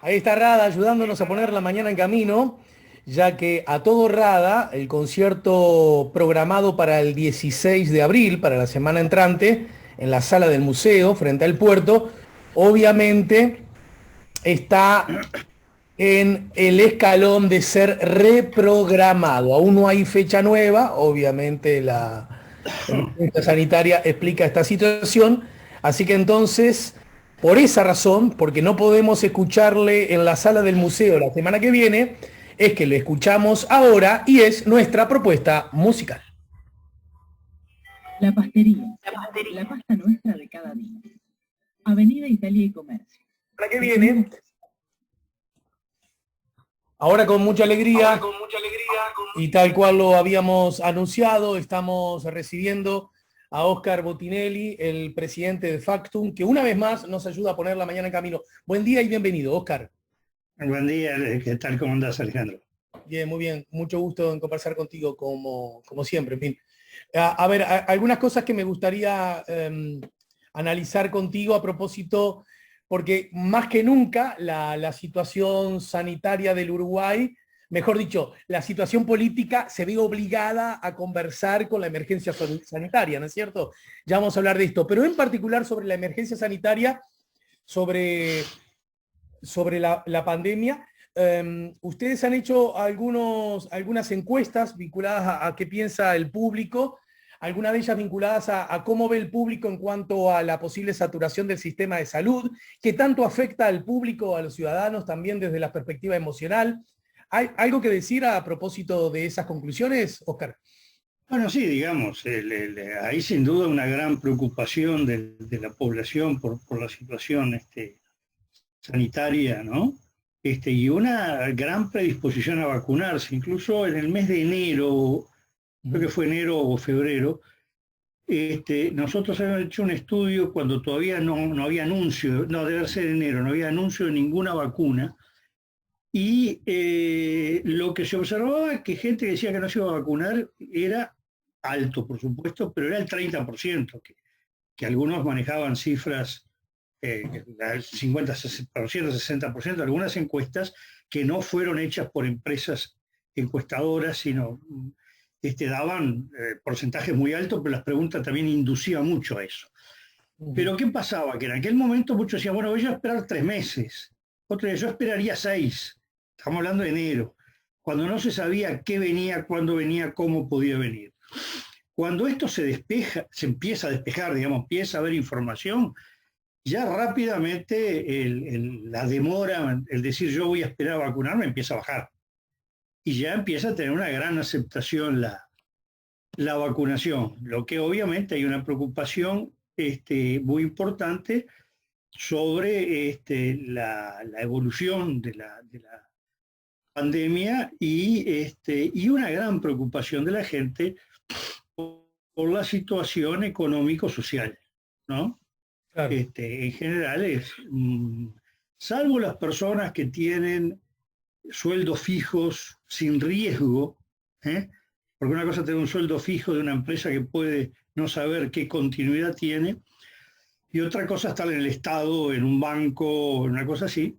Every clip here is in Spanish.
Ahí está Rada ayudándonos a poner la mañana en camino, ya que a todo Rada, el concierto programado para el 16 de abril, para la semana entrante, en la sala del museo, frente al puerto, obviamente está en el escalón de ser reprogramado. Aún no hay fecha nueva, obviamente la emergencia sanitaria explica esta situación, así que entonces, por esa razón, porque no podemos escucharle en la sala del museo la semana que viene, es que le escuchamos ahora y es nuestra propuesta musical. La pastería, la pasta nuestra de cada día. Avenida Italia y Comercio. La que viene, ahora con mucha alegría y tal cual lo habíamos anunciado, estamos recibiendo a Óscar Botinelli, el presidente de Factum, que una vez más nos ayuda a poner la mañana en camino. Buen día y bienvenido, Óscar. Buen día, ¿qué tal? ¿Cómo andás, Alejandro? Bien, muy bien. Mucho gusto en conversar contigo como siempre. En fin. A ver, algunas cosas que me gustaría analizar contigo a propósito, porque más que nunca la situación sanitaria del Uruguay, mejor dicho, la situación política se ve obligada a conversar con la emergencia sanitaria, ¿no es cierto? Ya vamos a hablar de esto, pero en particular sobre la emergencia sanitaria, sobre la pandemia. Ustedes han hecho algunas encuestas vinculadas a qué piensa el público, algunas de ellas vinculadas a cómo ve el público en cuanto a la posible saturación del sistema de salud, qué tanto afecta al público, a los ciudadanos también desde la perspectiva emocional. ¿Hay algo que decir a propósito de esas conclusiones, Óscar? Bueno, sí, digamos, hay sin duda una gran preocupación de la población por la situación sanitaria, ¿no? Y una gran predisposición a vacunarse. Incluso en el mes de enero, creo que fue enero o febrero, nosotros habíamos hecho un estudio cuando todavía no había anuncio, no, debe ser enero, no había anuncio de ninguna vacuna. Y lo que se observaba es que gente que decía que no se iba a vacunar era alto, por supuesto, pero era el 30%, que algunos manejaban cifras el 50%, 60%, algunas encuestas que no fueron hechas por empresas encuestadoras, sino daban porcentajes muy altos, pero las preguntas también inducían mucho a eso. Pero ¿qué pasaba? Que en aquel momento muchos decían, bueno, voy a esperar 3 meses. Otro día, yo esperaría 6. Estamos hablando de enero, cuando no se sabía qué venía, cuándo venía, cómo podía venir. Cuando esto se despeja, se empieza a despejar, digamos, empieza a haber información, ya rápidamente la demora, el decir yo voy a esperar a vacunarme, empieza a bajar. Y ya empieza a tener una gran aceptación la vacunación, lo que obviamente hay una preocupación muy importante sobre la evolución de la pandemia y una gran preocupación de la gente por la situación económico-social, ¿no? Claro. En general salvo las personas que tienen sueldos fijos sin riesgo, ¿eh? Porque una cosa es tener un sueldo fijo de una empresa que puede no saber qué continuidad tiene, y otra cosa estar en el Estado, en un banco, en una cosa así.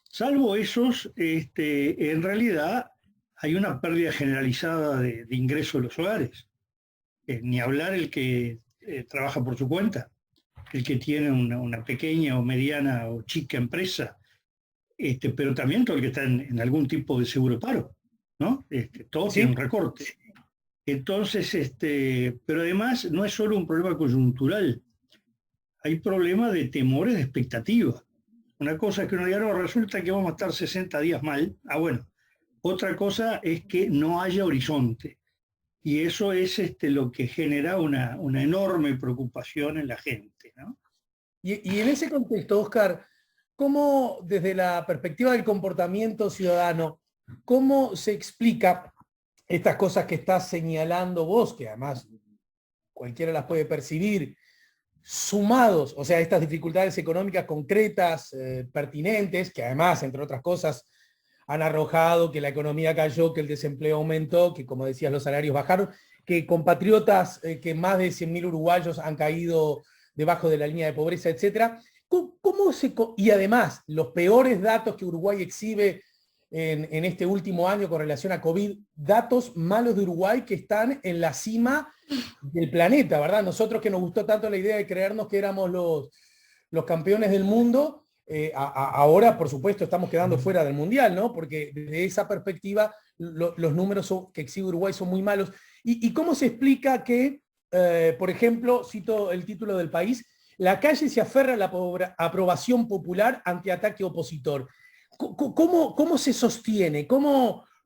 Salvo esos, en realidad hay una pérdida generalizada de ingresos de los hogares. Ni hablar el que trabaja por su cuenta, el que tiene una pequeña o mediana o chica empresa, pero también todo el que está en algún tipo de seguro paro, ¿no? Todo ¿Sí? tiene un recorte. Entonces, pero además no es solo un problema coyuntural, hay problemas de temores, de expectativas. Una cosa es que uno diga, no, resulta que vamos a estar 60 días mal. Ah, bueno. Otra cosa es que no haya horizonte. Y eso es lo que genera una enorme preocupación en la gente, ¿no? Y en ese contexto, Óscar, ¿cómo desde la perspectiva del comportamiento ciudadano, cómo se explica estas cosas que estás señalando vos, que además cualquiera las puede percibir, sumados, o sea, estas dificultades económicas concretas, pertinentes, que además, entre otras cosas, han arrojado que la economía cayó, que el desempleo aumentó, que como decías, los salarios bajaron, que compatriotas, que más de 100.000 uruguayos han caído debajo de la línea de pobreza, etcétera, Y además, los peores datos que Uruguay exhibe en este último año con relación a COVID, datos malos de Uruguay que están en la cima del planeta, ¿verdad? Nosotros que nos gustó tanto la idea de creernos que éramos los campeones del mundo, ahora, por supuesto, estamos quedando fuera del Mundial, ¿no? Porque desde esa perspectiva los números que exhibe Uruguay son muy malos. ¿Y cómo se explica que, por ejemplo, cito el título del País, la calle se aferra a la aprobación popular ante ataque opositor? ¿Cómo se sostiene?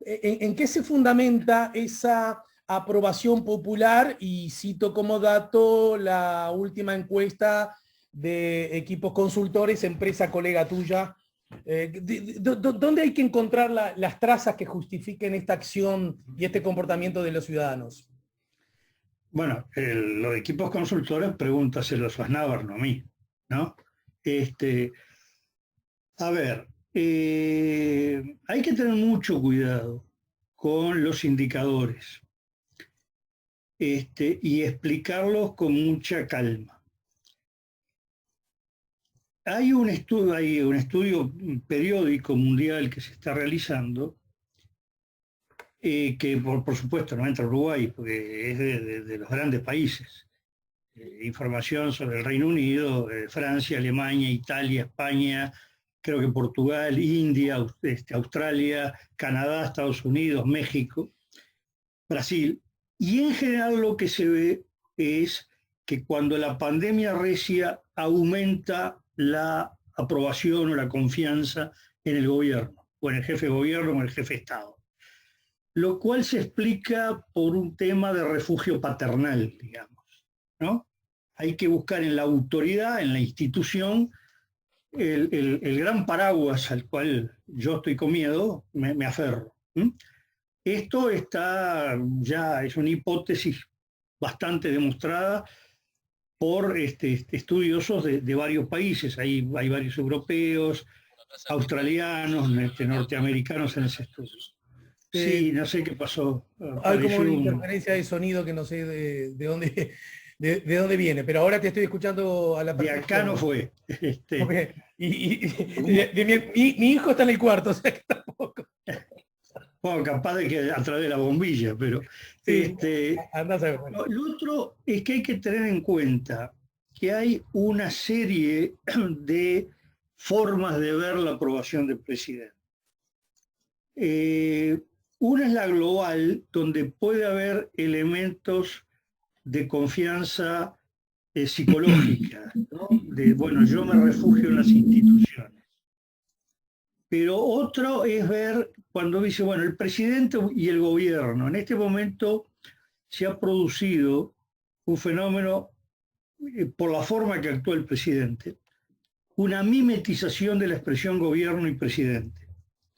¿En qué se fundamenta esa aprobación popular? Y cito como dato la última encuesta de Equipos Consultores, empresa colega tuya. ¿Dónde hay que encontrar las trazas que justifiquen esta acción y este comportamiento de los ciudadanos? Bueno, los Equipos Consultores, pregúntaselos a Snávar, no a mí, ¿no? A ver, hay que tener mucho cuidado con los indicadores y explicarlos con mucha calma. Hay un estudio periódico mundial que se está realizando, que por supuesto no entra a Uruguay, porque es de los grandes países. Información sobre el Reino Unido, Francia, Alemania, Italia, España, creo que Portugal, India, Australia, Canadá, Estados Unidos, México, Brasil. Y en general lo que se ve es que cuando la pandemia recia aumenta la aprobación o la confianza en el gobierno, o en el jefe de gobierno o en el jefe de Estado. Lo cual se explica por un tema de refugio paternal, digamos, ¿no? Hay que buscar en la autoridad, en la institución, el gran paraguas al cual yo estoy con miedo, me aferro. Esto ya es una hipótesis bastante demostrada por estudiosos de varios países. Hay varios europeos, australianos, norteamericanos en ese estudio. Sí, no sé qué pasó. Hay como una interferencia de sonido que no sé de dónde viene, pero ahora te estoy escuchando a la perfección. De acá no fue. Okay. Mi hijo está en el cuarto, o sea que tampoco. Bueno, capaz de que a través de la bombilla, pero sí, lo otro es que hay que tener en cuenta que hay una serie de formas de ver la aprobación del presidente. Una es la global, donde puede haber elementos de confianza psicológica, ¿no? Bueno, yo me refugio en las instituciones. Pero otro es ver cuando dice, bueno, el presidente y el gobierno. En este momento se ha producido un fenómeno, por la forma que actúa el presidente, una mimetización de la expresión gobierno y presidente.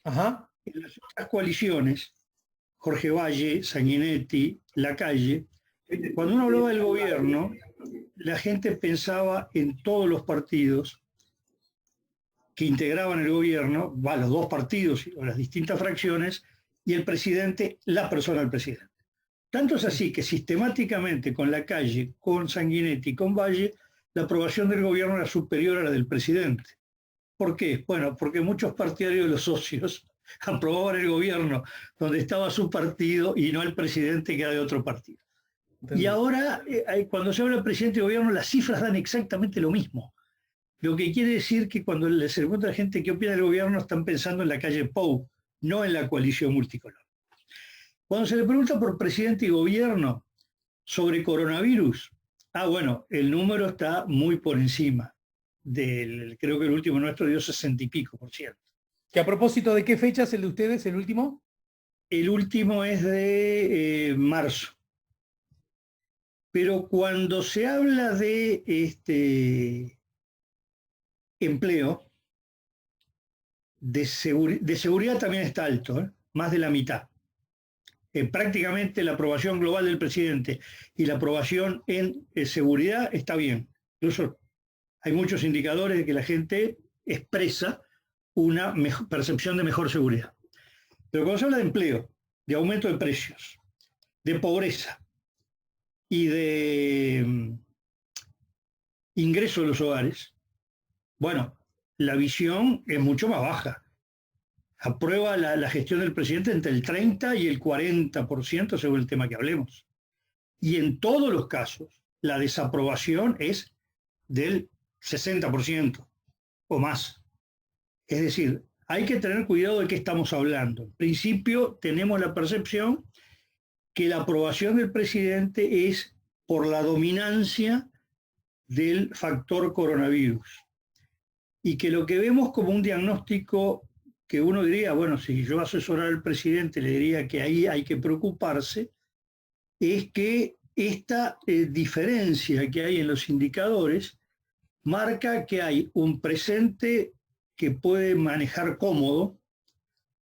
Ajá. En las otras coaliciones, Jorge Valle, Sanguinetti, Lacalle, cuando uno hablaba del gobierno, la gente pensaba en todos los partidos que integraban el gobierno, los dos partidos o las distintas fracciones, y el presidente, la persona del presidente. Tanto es así que sistemáticamente con Lacalle, con Sanguinetti, con Valle, la aprobación del gobierno era superior a la del presidente. ¿Por qué? Bueno, porque muchos partidarios de los socios aprobaban el gobierno donde estaba su partido y no el presidente que era de otro partido. Y ahora, cuando se habla del presidente y gobierno, las cifras dan exactamente lo mismo. Lo que quiere decir que cuando se le pregunta a la gente qué opina del gobierno, están pensando en la calle Pou, no en la coalición multicolor. Cuando se le pregunta por presidente y gobierno sobre coronavirus, bueno, el número está muy por encima. Creo que el último nuestro dio 60 y pico %. ¿Que a propósito de qué fecha es el de ustedes, el último? El último es de marzo. Pero cuando se habla de empleo, de seguridad también está alto, más de la mitad. Prácticamente la aprobación global del presidente y la aprobación en seguridad está bien. Incluso hay muchos indicadores de que la gente expresa una percepción de mejor seguridad. Pero cuando se habla de empleo, de aumento de precios, de pobreza y de ingreso de los hogares, Bueno, la visión es mucho más baja. Aprueba la gestión del presidente entre el 30 y el 40% según el tema que hablemos. Y en todos los casos, la desaprobación es del 60% o más. Es decir, hay que tener cuidado de qué estamos hablando. En principio, tenemos la percepción que la aprobación del presidente es por la dominancia del factor coronavirus. Y que lo que vemos como un diagnóstico que uno diría, bueno, si yo asesorara al presidente le diría que ahí hay que preocuparse, es que esta diferencia que hay en los indicadores marca que hay un presente que puede manejar cómodo,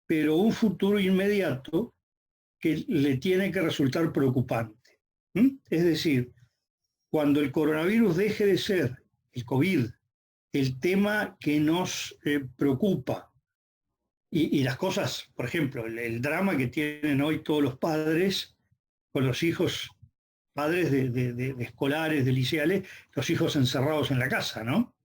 pero un futuro inmediato que le tiene que resultar preocupante. Es decir, cuando el coronavirus deje de ser, el COVID, el tema que nos preocupa, y las cosas, por ejemplo, el drama que tienen hoy todos los padres con los hijos, padres de escolares, de liceales, los hijos encerrados en la casa, ¿no?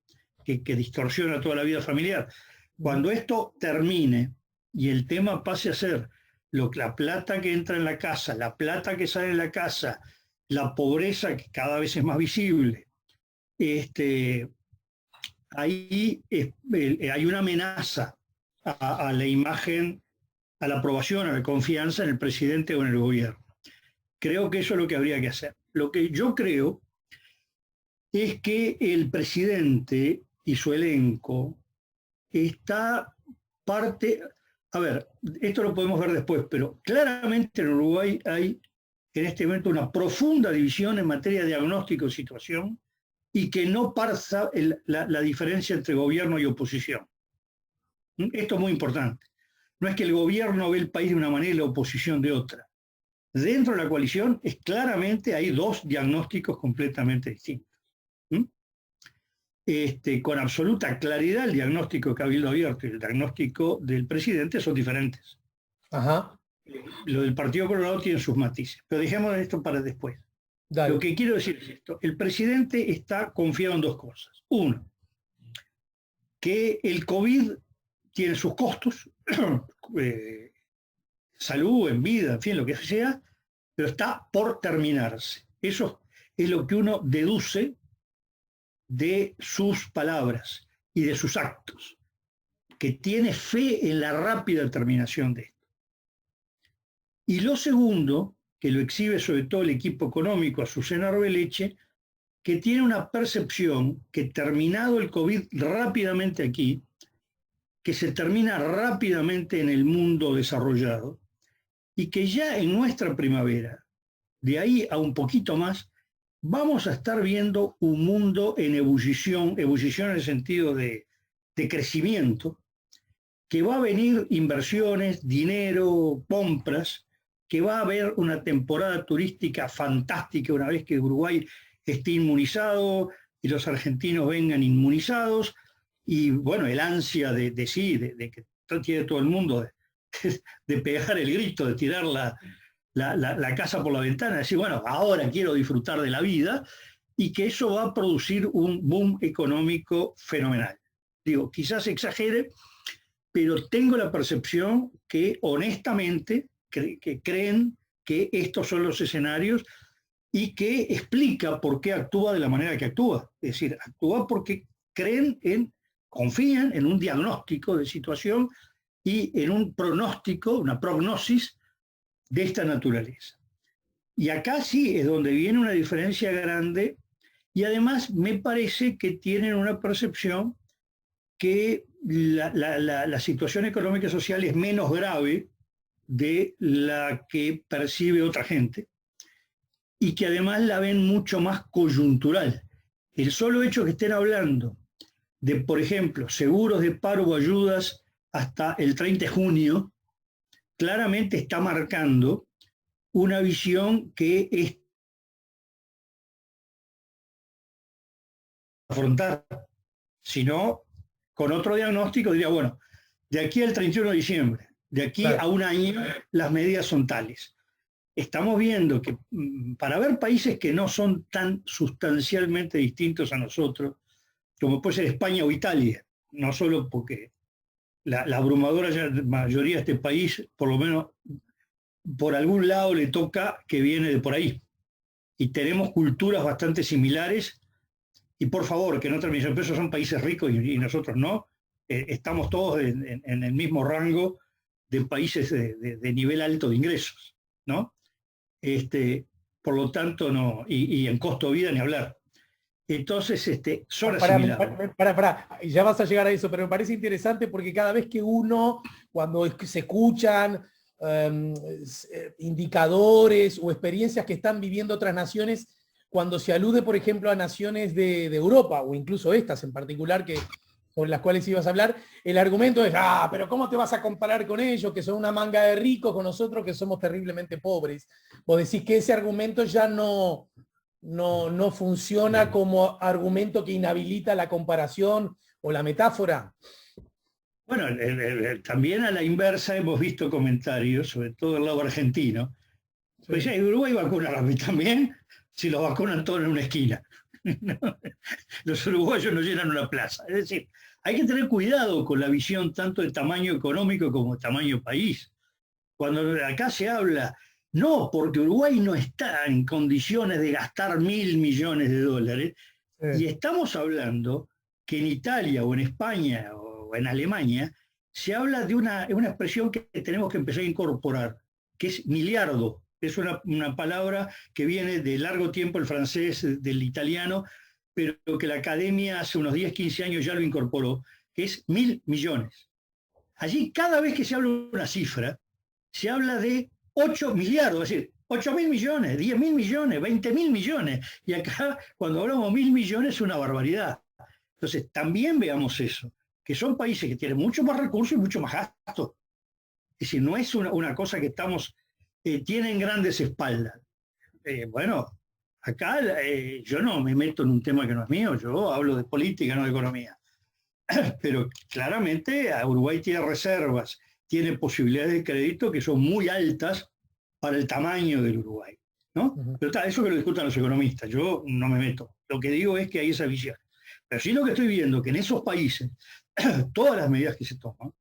Que distorsiona toda la vida familiar. Cuando esto termine y el tema pase a ser la plata que entra en la casa, la plata que sale en la casa, la pobreza que cada vez es más visible, ahí hay una amenaza a la imagen, a la aprobación, a la confianza en el presidente o en el gobierno. Creo que eso es lo que habría que hacer. Lo que yo creo es que el presidente y su elenco está parte... A ver, esto lo podemos ver después, pero claramente en Uruguay hay en este momento una profunda división en materia de diagnóstico de situación y que no pasa la diferencia entre gobierno y oposición. Esto es muy importante. No es que el gobierno ve el país de una manera y la oposición de otra. Dentro de la coalición claramente hay dos diagnósticos completamente distintos. Con absoluta claridad el diagnóstico de Cabildo Abierto y el diagnóstico del presidente son diferentes. Ajá. Lo del Partido Colorado tiene sus matices, pero dejemos esto para después. Dale. Lo que quiero decir es esto: el presidente está confiado en dos cosas. Uno, que el COVID tiene sus costos, salud, en vida, en fin, lo que sea, pero está por terminarse. Eso es lo que uno deduce de sus palabras y de sus actos, que tiene fe en la rápida terminación de esto. Y lo segundo, que lo exhibe sobre todo el equipo económico, Azucena Arbeleche, que tiene una percepción que terminado el COVID rápidamente aquí, que se termina rápidamente en el mundo desarrollado, y que ya en nuestra primavera, de ahí a un poquito más, vamos a estar viendo un mundo en ebullición en el sentido de crecimiento, que va a venir inversiones, dinero, compras, que va a haber una temporada turística fantástica una vez que Uruguay esté inmunizado y los argentinos vengan inmunizados, y bueno, el ansia de que tiene todo el mundo de pegar el grito, de tirar la casa por la ventana, decir, bueno, ahora quiero disfrutar de la vida, y que eso va a producir un boom económico fenomenal. Digo, quizás exagere, pero tengo la percepción que honestamente que creen que estos son los escenarios y que explica por qué actúa de la manera que actúa. Es decir, actúa porque confían en un diagnóstico de situación y en un pronóstico, una prognosis de esta naturaleza. Y acá sí es donde viene una diferencia grande, y además me parece que tienen una percepción que la situación económica y social es menos grave de la que percibe otra gente, y que además la ven mucho más coyuntural. El solo hecho que estén hablando de, por ejemplo, seguros de paro o ayudas hasta el 30 de junio, claramente está marcando una visión que es afrontar, sino con otro diagnóstico diría, bueno, de aquí al 31 de diciembre, de aquí a un año, las medidas son tales. Estamos viendo que para ver países que no son tan sustancialmente distintos a nosotros, como puede ser España o Italia, no solo porque la abrumadora mayoría de este país, por lo menos por algún lado le toca que viene de por ahí. Y tenemos culturas bastante similares, y por favor, que no terminen, esos son países ricos y nosotros no, estamos todos en el mismo rango de países de nivel alto de ingresos, ¿no? Por lo tanto, no, y en costo de vida ni hablar. Entonces, son asimilados. Ya vas a llegar a eso, pero me parece interesante porque cada vez que uno, cuando se escuchan indicadores o experiencias que están viviendo otras naciones, cuando se alude, por ejemplo, a naciones de Europa, o incluso estas en particular, sobre las cuales ibas a hablar, el argumento es, pero ¿cómo te vas a comparar con ellos, que son una manga de ricos, con nosotros que somos terriblemente pobres? Vos decís que ese argumento ya no funciona como argumento que inhabilita la comparación o la metáfora. Bueno, también a la inversa hemos visto comentarios, sobre todo del lado argentino, sí. Pues ya Uruguay vacuna a mí también, si los vacunan todos en una esquina. Los uruguayos no llenan una plaza. Es decir, hay que tener cuidado con la visión tanto de tamaño económico como de tamaño país. Cuando acá se habla, no, porque Uruguay no está en condiciones de gastar 1.000 millones de dólares, sí. Y estamos hablando que en Italia o en España o en Alemania se habla de una expresión que tenemos que empezar a incorporar, que es miliardo. Es una palabra que viene de largo tiempo el francés, del italiano, pero que la academia hace unos 10, 15 años ya lo incorporó, que es 1.000 millones. Allí cada vez que se habla de una cifra, se habla de 8 miliardos, es decir, 8.000 millones, 10.000 millones, 20.000 millones. Y acá, cuando hablamos 1.000 millones, es una barbaridad. Entonces, también veamos eso, que son países que tienen mucho más recursos y mucho más gastos. Es decir, no es una cosa que tienen grandes espaldas. Bueno, acá yo no me meto en un tema que no es mío, yo hablo de política, no de economía. Pero claramente Uruguay tiene reservas, tiene posibilidades de crédito que son muy altas para el tamaño del Uruguay, ¿no? Uh-huh. Pero eso que lo discutan los economistas, yo no me meto. Lo que digo es que hay esa visión. Pero sí lo que estoy viendo, que en esos países, todas las medidas que se toman,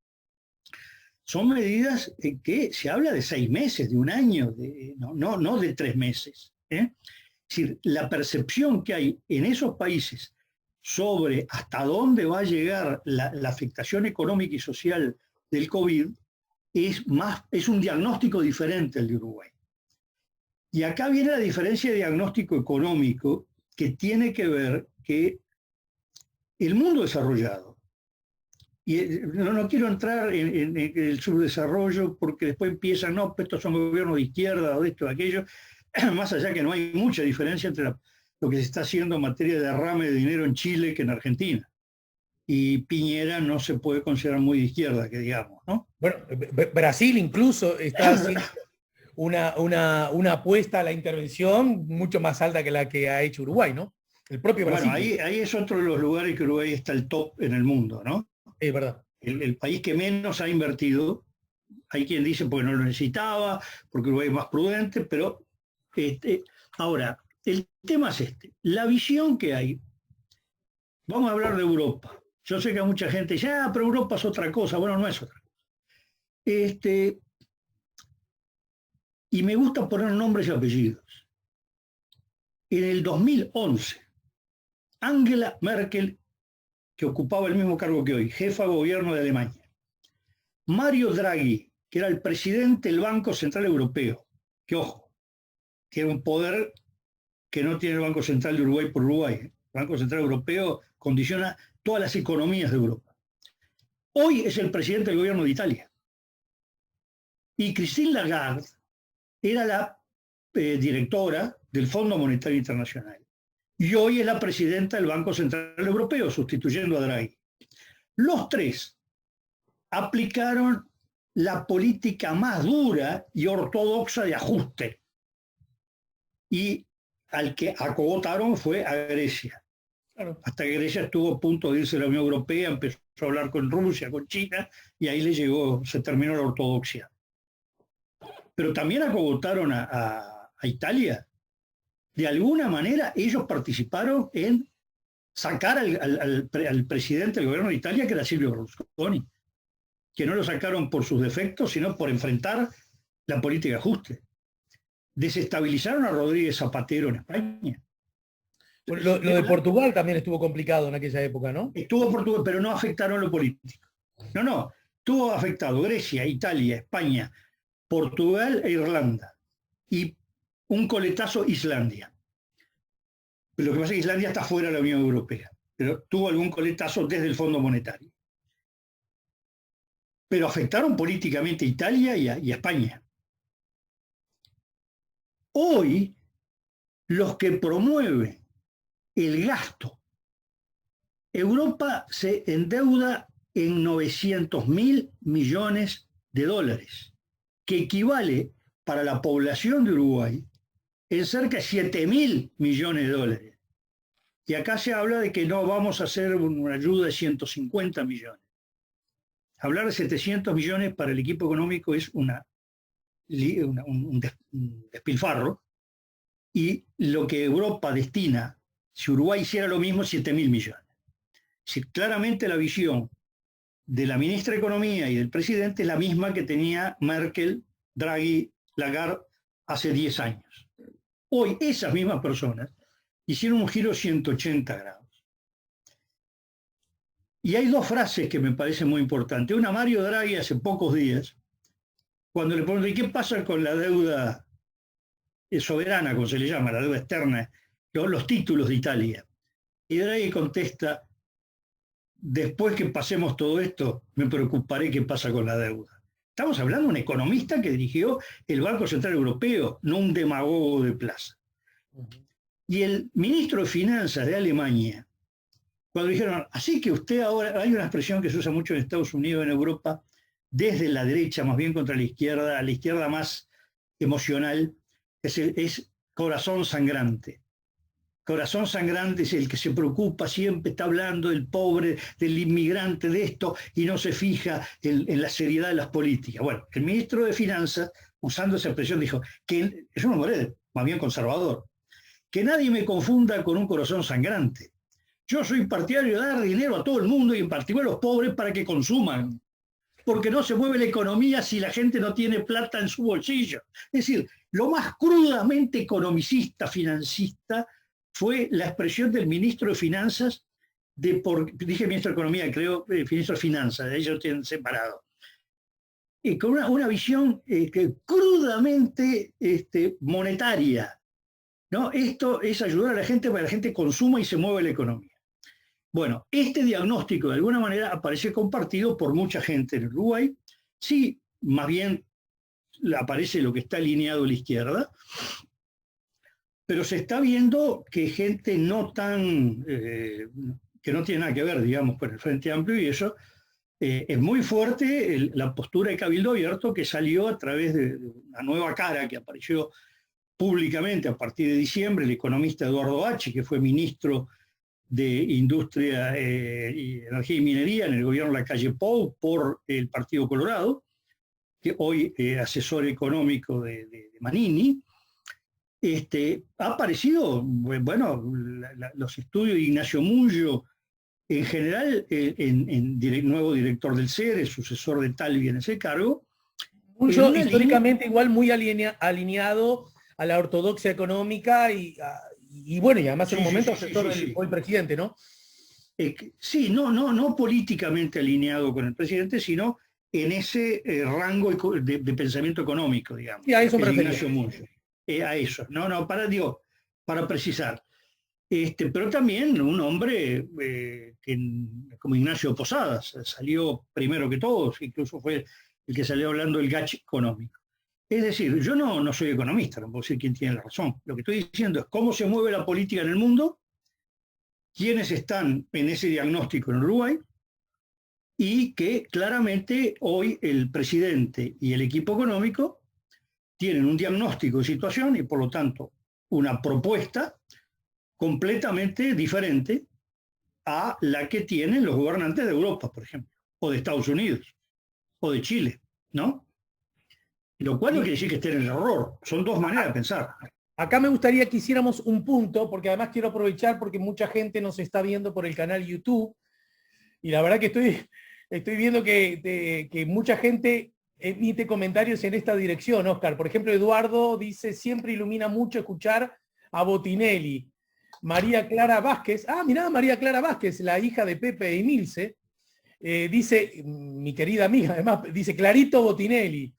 son medidas en que se habla de 6 meses, de un año, no de 3 meses. Es decir, la percepción que hay en esos países sobre hasta dónde va a llegar la afectación económica y social del COVID es un diagnóstico diferente al de Uruguay. Y acá viene la diferencia de diagnóstico económico, que tiene que ver que el mundo desarrollado, y no quiero entrar en el subdesarrollo porque después empiezan, no, estos son gobiernos de izquierda o de esto o de aquello, más allá que no hay mucha diferencia entre lo que se está haciendo en materia de derrame de dinero en Chile que en Argentina. Y Piñera no se puede considerar muy de izquierda, que digamos, ¿no? Bueno, Brasil incluso está haciendo una apuesta a la intervención mucho más alta que la que ha hecho Uruguay, ¿no? El propio Brasil. Bueno, ahí es otro de los lugares que Uruguay está el top en el mundo, ¿no? Es verdad. El país que menos ha invertido, hay quien dice porque no lo necesitaba, porque Uruguay es más prudente, pero ahora, el tema es la visión que hay. Vamos a hablar de Europa. Yo sé que mucha gente dice, pero Europa es otra cosa. Bueno, no es otra cosa. Y me gusta poner nombres y apellidos. En el 2011, Angela Merkel, que ocupaba el mismo cargo que hoy, jefa de gobierno de Alemania, Mario Draghi, que era el presidente del Banco Central Europeo, que ojo, que era un poder que no tiene el Banco Central de Uruguay por Uruguay. El Banco Central Europeo condiciona todas las economías de Europa. Hoy es el presidente del gobierno de Italia. Y Christine Lagarde era la directora del Fondo Monetario Internacional. Y hoy es la presidenta del Banco Central Europeo, sustituyendo a Draghi. Los tres aplicaron la política más dura y ortodoxa de ajuste. Y al que acogotaron fue a Grecia. Claro. Hasta que Grecia estuvo a punto de irse a la Unión Europea, empezó a hablar con Rusia, con China, y ahí se terminó la ortodoxia. Pero también acogotaron a Italia. De alguna manera ellos participaron en sacar al presidente del gobierno de Italia, que era Silvio Berlusconi, que no lo sacaron por sus defectos, sino por enfrentar la política de ajuste. Desestabilizaron a Rodríguez Zapatero en España. Bueno, lo de Portugal también estuvo complicado en aquella época, ¿no? Estuvo Portugal, pero no afectaron lo político. No, estuvo afectado Grecia, Italia, España, Portugal e Irlanda. Y un coletazo Islandia. Lo que pasa es que Islandia está fuera de la Unión Europea, pero tuvo algún coletazo desde el Fondo Monetario. Pero afectaron políticamente a Italia y a España. Hoy, los que promueven el gasto, Europa se endeuda en 900.000 millones de dólares, que equivale para la población de Uruguay en cerca de 7.000 millones de dólares. Y acá se habla de que no vamos a hacer una ayuda de 150 millones. Hablar de 700 millones para el equipo económico es un despilfarro. Y lo que Europa destina, si Uruguay hiciera lo mismo, 7.000 millones. Si claramente la visión de la ministra de Economía y del presidente es la misma que tenía Merkel, Draghi, Lagarde hace 10 años. Hoy esas mismas personas hicieron un giro 180 grados. Y hay dos frases que me parecen muy importantes. Una, Mario Draghi hace pocos días, cuando le preguntan ¿qué pasa con la deuda soberana, como se le llama, la deuda externa, los títulos de Italia? Y Draghi contesta, después que pasemos todo esto, me preocuparé qué pasa con la deuda. Estamos hablando de un economista que dirigió el Banco Central Europeo, no un demagogo de plaza. Y el ministro de Finanzas de Alemania, cuando dijeron, así que usted ahora, hay una expresión que se usa mucho en Estados Unidos, en Europa, desde la derecha más bien contra la izquierda, a la izquierda más emocional, es corazón sangrante. Corazón sangrante es el que se preocupa, siempre está hablando del pobre, del inmigrante, de esto, y no se fija en la seriedad de las políticas. Bueno, el ministro de Finanzas, usando esa expresión, dijo que es un hombre más bien conservador, que nadie me confunda con un corazón sangrante. Yo soy partidario de dar dinero a todo el mundo y en particular a los pobres para que consuman, porque no se mueve la economía si la gente no tiene plata en su bolsillo. Es decir, lo más crudamente economicista, financista, fue la expresión del ministro de Finanzas, dije ministro de Economía, creo, ministro de Finanzas, ellos tienen separado, y con una visión crudamente monetaria, ¿no? Esto es ayudar a la gente para que la gente consuma y se mueva la economía. Bueno, este diagnóstico de alguna manera aparece compartido por mucha gente en Uruguay. Sí, más bien aparece lo que está alineado a la izquierda, pero se está viendo que gente no tan, que no tiene nada que ver, digamos, con el Frente Amplio, y eso es muy fuerte la postura de Cabildo Abierto, que salió a través de una nueva cara que apareció públicamente a partir de diciembre, el economista Eduardo H., que fue ministro de Industria, Energía y Minería en el gobierno de Lacalle Pou por el Partido Colorado, que hoy asesor económico de Manini. Ha aparecido, bueno, los estudios de Ignacio Mungo, en general, nuevo director del CERE, sucesor de Talvi en ese cargo. Mungo históricamente igual muy alineado a la ortodoxia económica y bueno, y además en un momento asesor del hoy presidente, ¿no? Sí, no políticamente alineado con el presidente, sino en ese rango de pensamiento económico, digamos. Y a eso me refería. Ignacio Mungo. A eso, para precisar. Pero también un hombre como Ignacio Posadas, salió primero que todos, incluso fue el que salió hablando del gach económico. Es decir, yo no soy economista, no puedo decir quién tiene la razón. Lo que estoy diciendo es cómo se mueve la política en el mundo, quiénes están en ese diagnóstico en Uruguay, y que claramente hoy el presidente y el equipo económico tienen un diagnóstico de situación y por lo tanto una propuesta completamente diferente a la que tienen los gobernantes de Europa, por ejemplo, o de Estados Unidos, o de Chile, ¿no? Lo cual no quiere decir que estén en el error, son dos maneras de pensar. Acá me gustaría que hiciéramos un punto, porque además quiero aprovechar porque mucha gente nos está viendo por el canal YouTube, y la verdad que estoy viendo que mucha gente emite comentarios en esta dirección, Oscar. Por ejemplo, Eduardo dice, siempre ilumina mucho escuchar a Botinelli. María Clara Vázquez, mirá, María Clara Vázquez, la hija de Pepe y Milce, dice, mi querida amiga, además, dice Clarito Botinelli.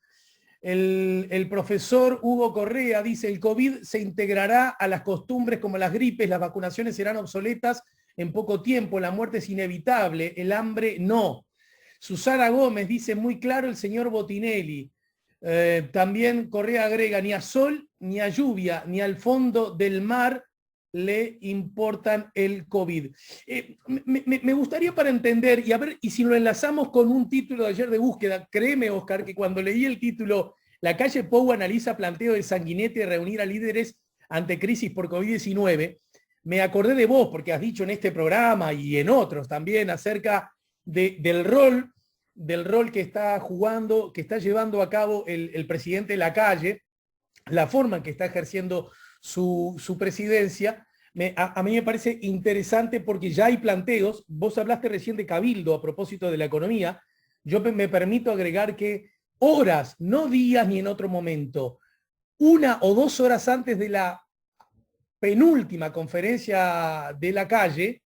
El profesor Hugo Correa dice, el COVID se integrará a las costumbres como las gripes, las vacunaciones serán obsoletas en poco tiempo, la muerte es inevitable, el hambre no. Susana Gómez dice, muy claro el señor Botinelli. También Correa agrega, ni a sol, ni a lluvia, ni al fondo del mar le importan el COVID. Me gustaría para entender, y a ver, y si lo enlazamos con un título de ayer de búsqueda, créeme, Oscar, que cuando leí el título, La calle Pou analiza planteo de Sanguinetti de reunir a líderes ante crisis por COVID-19, me acordé de vos, porque has dicho en este programa y en otros también acerca del rol que está jugando, que está llevando a cabo el presidente Lacalle, la forma en que está ejerciendo su presidencia. A mí me parece interesante porque ya hay planteos. Vos hablaste recién de Cabildo a propósito de la economía. Yo me permito agregar que horas, no días ni en otro momento, 1 o 2 horas antes de la penúltima conferencia de Lacalle,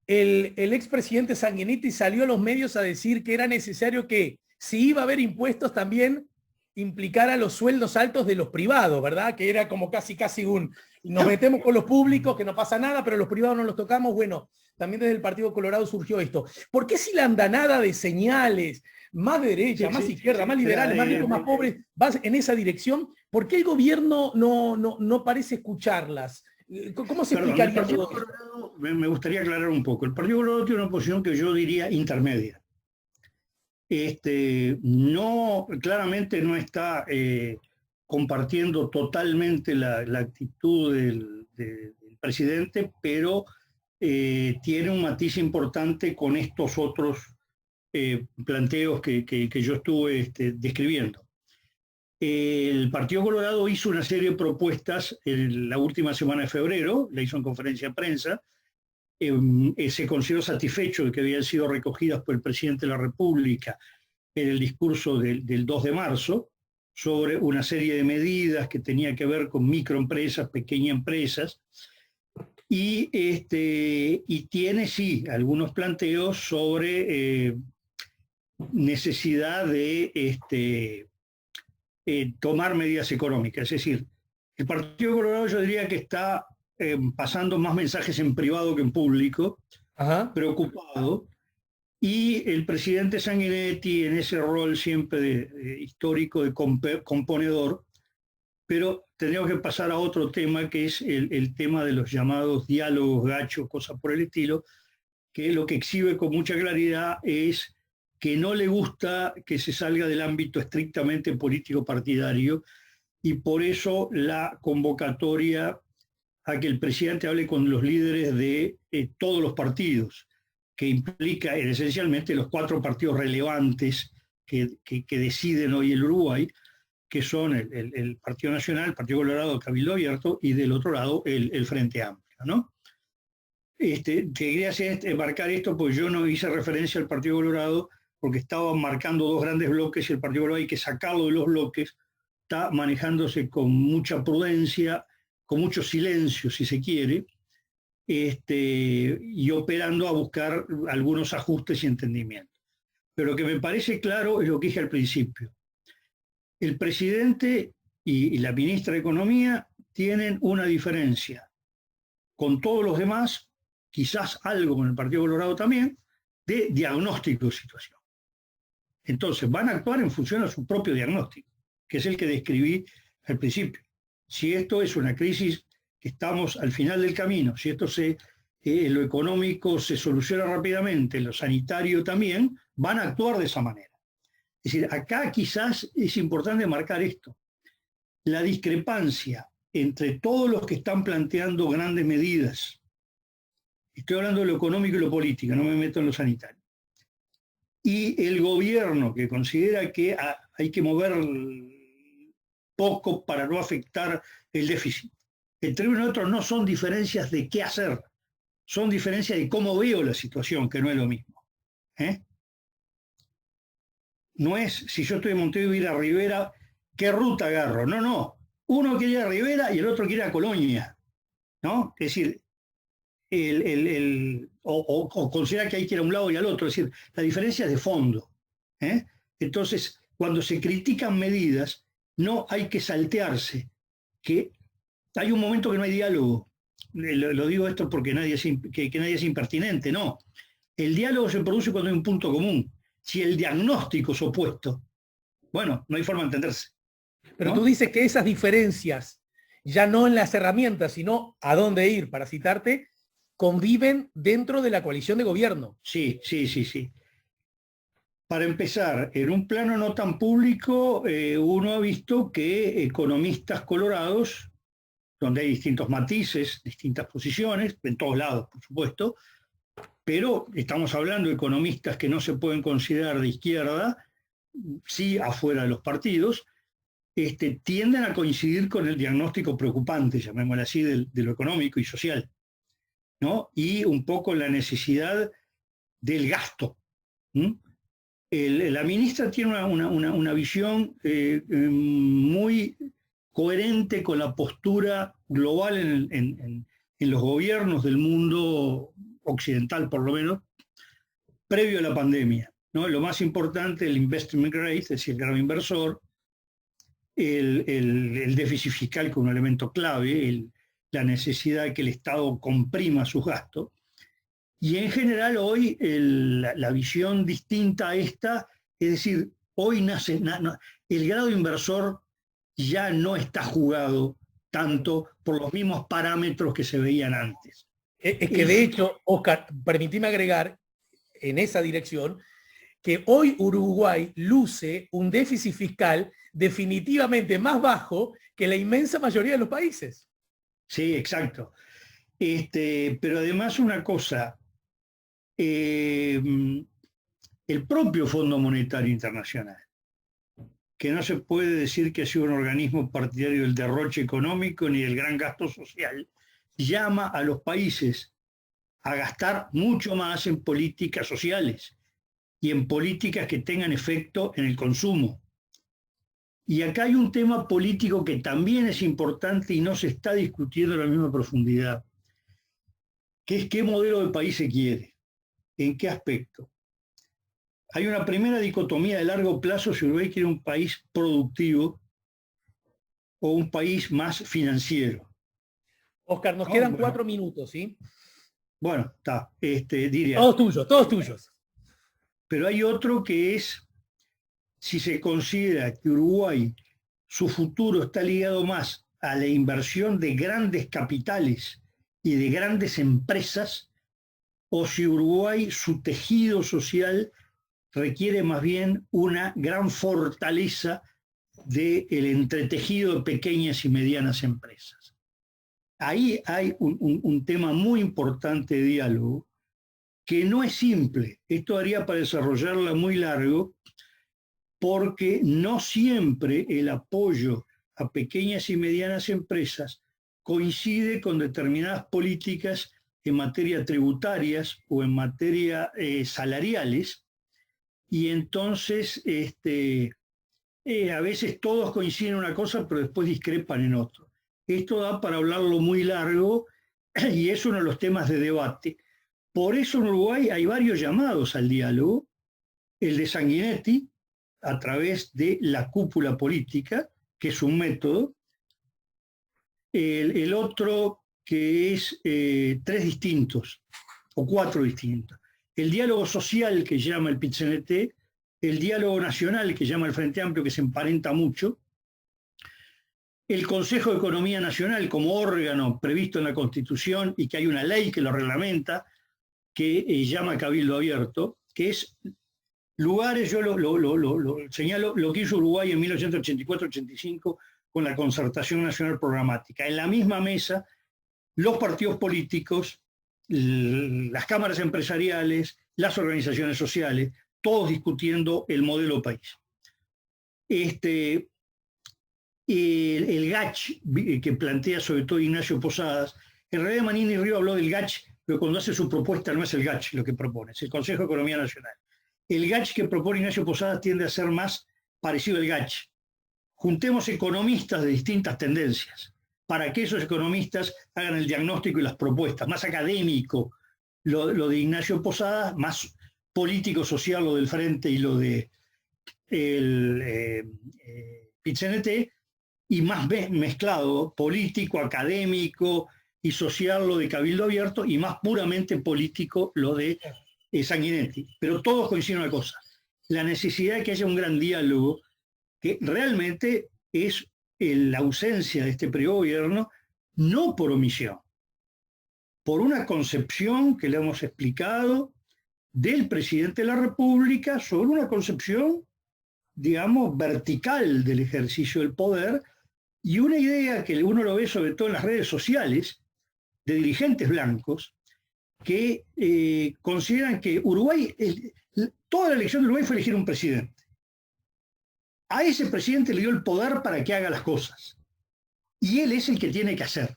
el expresidente Sanguinetti salió a los medios a decir que era necesario que, si iba a haber impuestos, también implicara los sueldos altos de los privados, ¿verdad? Que era como casi nos metemos con los públicos, que no pasa nada, pero los privados no los tocamos. Bueno, también desde el Partido Colorado surgió esto. ¿Por qué si la andanada de señales, más derecha, más izquierda, más liberales, más ricos, más pobres, va en esa dirección? ¿Por qué el gobierno no parece escucharlas? ¿Cómo se explicaría todo esto? Me gustaría aclarar un poco. El Partido Colorado tiene una posición que yo diría intermedia. Claramente no está compartiendo totalmente la actitud del presidente, pero tiene un matiz importante con estos otros planteos que yo estuve describiendo. El Partido Colorado hizo una serie de propuestas en la última semana de febrero, la hizo en conferencia de prensa, se consideró satisfecho de que habían sido recogidas por el presidente de la República en el discurso del 2 de marzo sobre una serie de medidas que tenía que ver con microempresas, pequeñas empresas, y tiene, sí, algunos planteos sobre necesidad de tomar medidas económicas. Es decir, el Partido Colorado yo diría que está pasando más mensajes en privado que en público, preocupado, y el presidente Sanguinetti en ese rol siempre histórico de componedor, pero tendríamos que pasar a otro tema, que es el tema de los llamados diálogos gachos, cosas por el estilo, que lo que exhibe con mucha claridad es que no le gusta que se salga del ámbito estrictamente político partidario, y por eso la convocatoria a que el presidente hable con los líderes de todos los partidos, que implica esencialmente los 4 partidos relevantes que deciden hoy el Uruguay, que son el Partido Nacional, el Partido Colorado, Cabildo Abierto, y del otro lado el Frente Amplio, ¿no? Quería marcar esto porque yo no hice referencia al Partido Colorado porque estaba marcando 2 grandes bloques y el Partido Colorado hay que sacarlo de los bloques, está manejándose con mucha prudencia, con mucho silencio, si se quiere, y operando a buscar algunos ajustes y entendimientos. Pero lo que me parece claro es lo que dije al principio. El presidente y la ministra de Economía tienen una diferencia con todos los demás, quizás algo con el Partido Colorado también, de diagnóstico de situación. Entonces van a actuar en función a su propio diagnóstico, que es el que describí al principio. Si esto es una crisis que estamos al final del camino, si esto lo económico se soluciona rápidamente, lo sanitario también, van a actuar de esa manera. Es decir, acá quizás es importante marcar esto. La discrepancia entre todos los que están planteando grandes medidas, estoy hablando de lo económico y lo político, no me meto en lo sanitario, y el gobierno que considera que hay que mover poco para no afectar el déficit. Entre uno y otro no son diferencias de qué hacer, son diferencias de cómo veo la situación, que no es lo mismo. No es, si yo estoy en Montevideo y ir a Rivera, ¿qué ruta agarro? No, no. Uno quiere ir a Rivera y el otro quiere ir a Colonia, ¿no? Es decir, o considera que hay que ir a un lado y al otro. Es decir, la diferencia es de fondo. Entonces, cuando se critican medidas, no hay que saltearse, que hay un momento que no hay diálogo. Lo digo esto porque que nadie es impertinente, no. El diálogo se produce cuando hay un punto común. Si el diagnóstico es opuesto, bueno, no hay forma de entenderse. Pero ¿no? tú dices que esas diferencias, ya no en las herramientas, sino a dónde ir, para citarte, conviven dentro de la coalición de gobierno. Sí. Para empezar, en un plano no tan público, uno ha visto que economistas colorados, donde hay distintos matices, distintas posiciones, en todos lados, por supuesto, pero estamos hablando de economistas que no se pueden considerar de izquierda, sí afuera de los partidos, tienden a coincidir con el diagnóstico preocupante, llamémoslo así, de lo económico y social, ¿no? Y un poco la necesidad del gasto. La ministra tiene una visión muy coherente con la postura global en los gobiernos del mundo occidental, por lo menos, previo a la pandemia, ¿no? Lo más importante, el investment grade, es decir, el grado inversor, el déficit fiscal, que es un elemento clave, la necesidad de que el Estado comprima sus gastos. Y en general hoy la visión distinta a esta, es decir, hoy el grado inversor ya no está jugado tanto por los mismos parámetros que se veían antes. Es que de hecho, Oscar, permíteme agregar en esa dirección que hoy Uruguay luce un déficit fiscal definitivamente más bajo que la inmensa mayoría de los países. Sí, exacto. Pero además una cosa, el propio Fondo Monetario Internacional, que no se puede decir que ha sido un organismo partidario del derroche económico ni del gran gasto social, llama a los países a gastar mucho más en políticas sociales y en políticas que tengan efecto en el consumo. Y acá hay un tema político que también es importante y no se está discutiendo en la misma profundidad, que es qué modelo de país se quiere, en qué aspecto. Hay una primera dicotomía de largo plazo si Uruguay quiere un país productivo o un país más financiero. Oscar, nos quedan 4 minutos, ¿sí? Bueno, está, diría. Todos tuyos. Pero hay otro que es, si se considera que Uruguay, su futuro está ligado más a la inversión de grandes capitales y de grandes empresas, o si Uruguay, su tejido social, requiere más bien una gran fortaleza del entretejido de pequeñas y medianas empresas. Ahí hay un tema muy importante de diálogo que no es simple. Esto haría para desarrollarla muy largo, porque no siempre el apoyo a pequeñas y medianas empresas coincide con determinadas políticas en materia tributarias o en materia salariales, y entonces a veces todos coinciden en una cosa pero después discrepan en otro. Esto da para hablarlo muy largo y es uno de los temas de debate. Por eso en Uruguay hay varios llamados al diálogo, el de Sanguinetti, a través de la cúpula política, que es un método, el otro que es 3 distintos, o 4 distintos. El diálogo social, que llama el PIT-CNT, el diálogo nacional, que llama el Frente Amplio, que se emparenta mucho, el Consejo de Economía Nacional como órgano previsto en la Constitución y que hay una ley que lo reglamenta, que llama Cabildo Abierto, que es lugares, yo lo señalo, lo que hizo Uruguay en 1984-85 con la Concertación Nacional Programática. En la misma mesa, los partidos políticos, las cámaras empresariales, las organizaciones sociales, todos discutiendo el modelo país. el GACH que plantea sobre todo Ignacio Posadas, en realidad Manini Río habló del GACH, pero cuando hace su propuesta no es el GACH lo que propone, es el Consejo de Economía Nacional. El GACH que propone Ignacio Posadas tiende a ser más parecido al GACH. Juntemos economistas de distintas tendencias para que esos economistas hagan el diagnóstico y las propuestas, más académico lo de Ignacio Posadas, más político social lo del Frente y lo de PIT-CNT, y más mezclado, político, académico y social lo de Cabildo Abierto, y más puramente político lo de Sanguinetti. Pero todos coinciden en una cosa, la necesidad de que haya un gran diálogo, que realmente es la ausencia de este periodo de gobierno, no por omisión, por una concepción que le hemos explicado del presidente de la República sobre una concepción, digamos, vertical del ejercicio del poder, y una idea que uno lo ve sobre todo en las redes sociales de dirigentes blancos que consideran que Uruguay, toda la elección de Uruguay fue elegir un presidente. A ese presidente le dio el poder para que haga las cosas. Y él es el que tiene que hacer,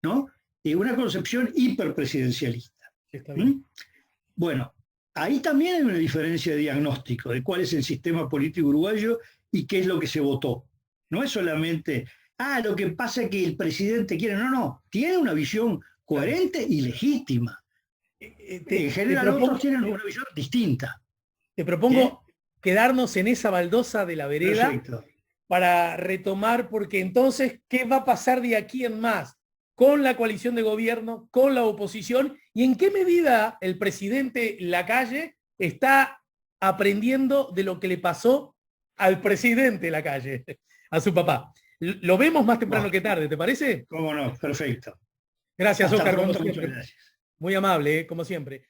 ¿no? Una concepción hiperpresidencialista. Bueno, ahí también hay una diferencia de diagnóstico de cuál es el sistema político uruguayo y qué es lo que se votó. No es solamente, lo que pasa es que el presidente quiere, no, tiene una visión coherente y legítima. En general otros tienen una visión distinta. Te propongo quedarnos en esa baldosa de la vereda. Perfecto. Para retomar, porque entonces, ¿qué va a pasar de aquí en más? Con la coalición de gobierno, con la oposición, y en qué medida el presidente Lacalle está aprendiendo de lo que le pasó al presidente Lacalle, a su papá. Lo vemos más temprano que tarde, ¿te parece? Cómo no, perfecto. Gracias, Hasta Óscar, pronto, como siempre. muchas gracias. Muy amable, como siempre.